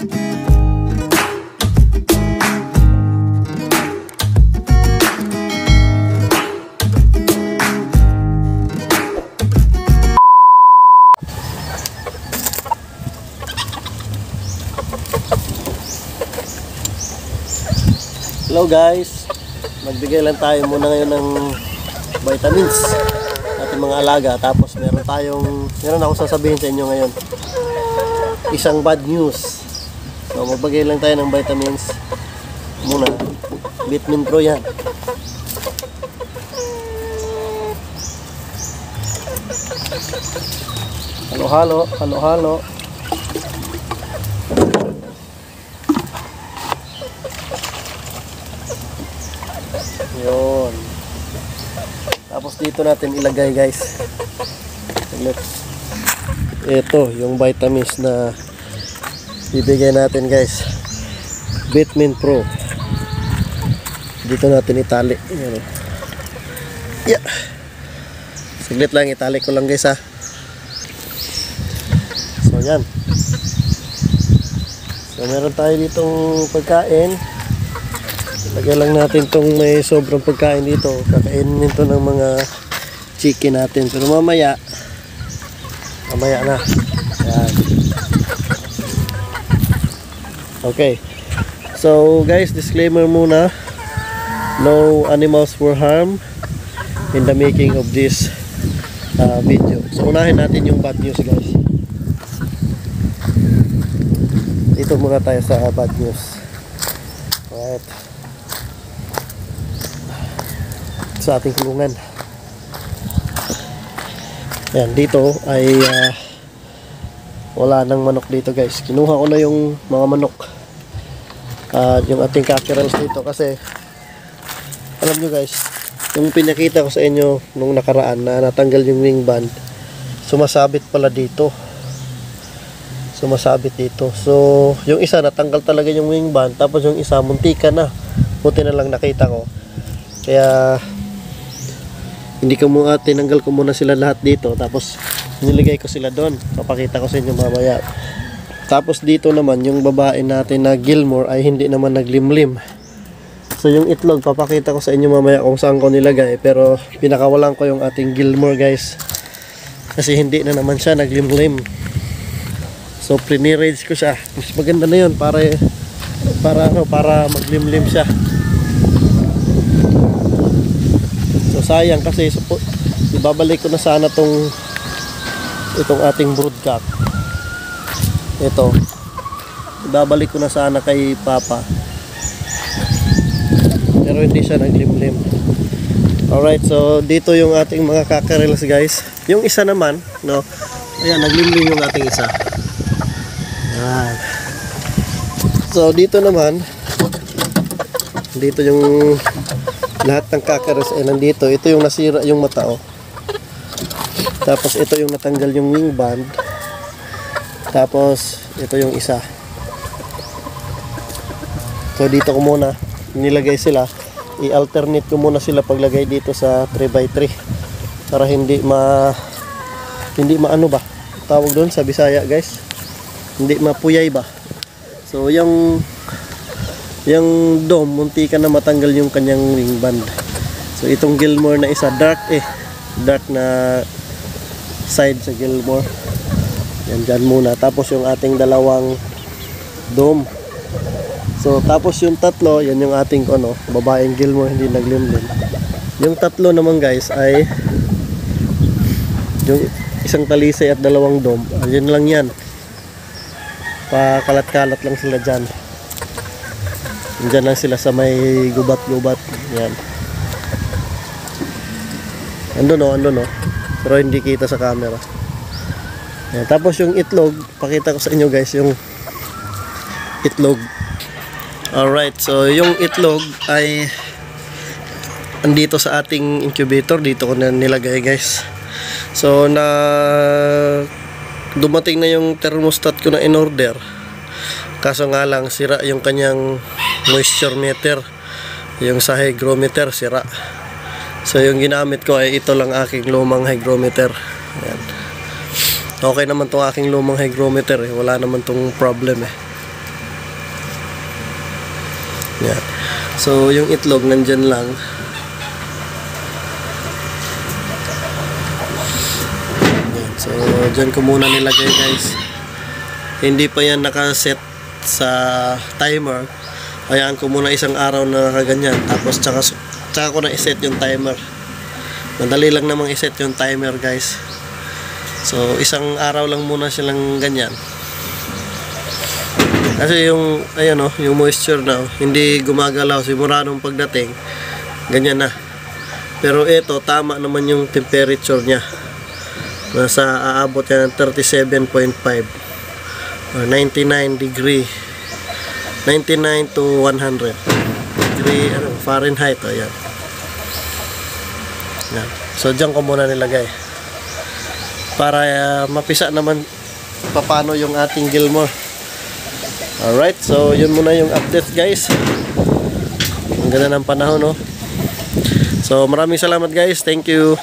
Hello guys, magbigay lang tayo muna ngayon ng vitamins ating mga alaga. Tapos meron ako sasabihin sa inyo ngayon, isang bad news. So magbigay lang tayo ng vitamins muna. Vitamin Pro yan. Halo-halo. Yun. Tapos dito natin ilagay guys. Ito yung vitamins na bibigay natin guys. Vitamin Pro. Dito natin itali. Yan. Yeah. Saglit lang, itali ko lang guys ha. So yan. So meron tayo ditong pagkain. Lagyan lang natin tong may sobrang pagkain dito. Kakainin nito ng mga chicken natin. Pero mamaya na. Ayan. Okay. So guys, disclaimer muna. No animals were harmed in the making of this video. So unahin natin yung bad news guys. Dito muna tayo sa bad news. Alright. Sa ating kulungan. Yan, dito ay wala nang manok dito guys. Kinuha ko na yung mga manok. Yung ating cockerels dito kasi alam nyo guys, yung pinakita ko sa inyo nung nakaraan na natanggal yung wing band, sumasabit pala dito. Sumasabit dito. So, yung isa natanggal talaga yung wing band, tapos yung isa muntika na. Buti na lang nakita ko. Kaya hindi ko muna, tinanggal ko muna sila lahat dito, tapos nilagay ko sila doon. Papakita ko sa inyo mamaya. Tapos dito naman yung babae natin na Gilmore ay hindi naman naglimlim. So yung itlog papakita ko sa inyo mamaya kung saan ko nilagay, pero pinakawalan ko yung ating Gilmore guys kasi hindi na naman siya naglimlim. So pre-raise ko siya. Mas maganda na yun para maglimlim siya. Sayang kasi ibabalik ko na sana itong ating broodcock. Ito ibabalik ko na sana kay Papa, pero hindi siya naglimlim. Alright, so dito yung ating mga cockerels guys. Yung isa naman, no, ayan, naglimlim yung ating isa. Ayan. So dito naman, dito yung lahat ng cockerels ay nandito. Ito yung nasira yung mata oh. Tapos ito yung natanggal yung wing band. Tapos ito yung isa. So dito ko muna nilagay sila. I-alternate ko muna sila paglagay dito sa 3x3 para hindi maano ba tawag doon sa Bisaya guys, hindi mapuyay ba. So yung dome, munti ka na matanggal yung kanyang wing band. So itong Gilmore na isa, dark na side sa Gilmore. Yan dyan muna. Tapos yung ating dalawang dome. So tapos yung tatlo, yan yung ating babaeng Gilmore, hindi naglimlim. Yung tatlo naman guys ay yung isang talisay at dalawang dome. Ayun lang yan. Pakalat-kalat lang sila dyan. Diyan lang sila sa may gubat-gubat. Yan. Andun no. Pero hindi kita sa camera. Yan. Tapos yung itlog, pakita ko sa inyo guys yung itlog. Alright, so yung itlog ay andito sa ating incubator. Dito ko na nilagay guys. So dumating na yung thermostat ko na in order. Kaso nga lang sira yung kanyang moisture meter, yung sa hygrometer sira. So yung ginamit ko ay ito lang aking lumang hygrometer. Ayan. Okay naman tong aking lumang hygrometer wala naman tong problem Yan. So yung itlog nandyan lang. Yan. So dyan ko muna nilagay guys. Hindi pa yan nakaset sa timer. Hayaan ko muna isang araw na kaganyan. Tapos tsaka ko na iset yung timer. Madali lang namang iset yung timer guys. So isang araw lang muna silang ganyan. Kasi yung ayan yung moisture na hindi gumagalaw simula nung pagdating. Ganyan na. Pero ito tama naman yung temperature niya. Nasa aabot yan ng 37.5 or 99 degree. 99 to 100 degree Fahrenheit. Ayan. Yan. So dyan ko muna nilagay para mapisa naman paano yung ating Gilmore. Alright, so yun muna yung update guys. Ang ganda ng panahon, no? So maraming salamat guys, thank you.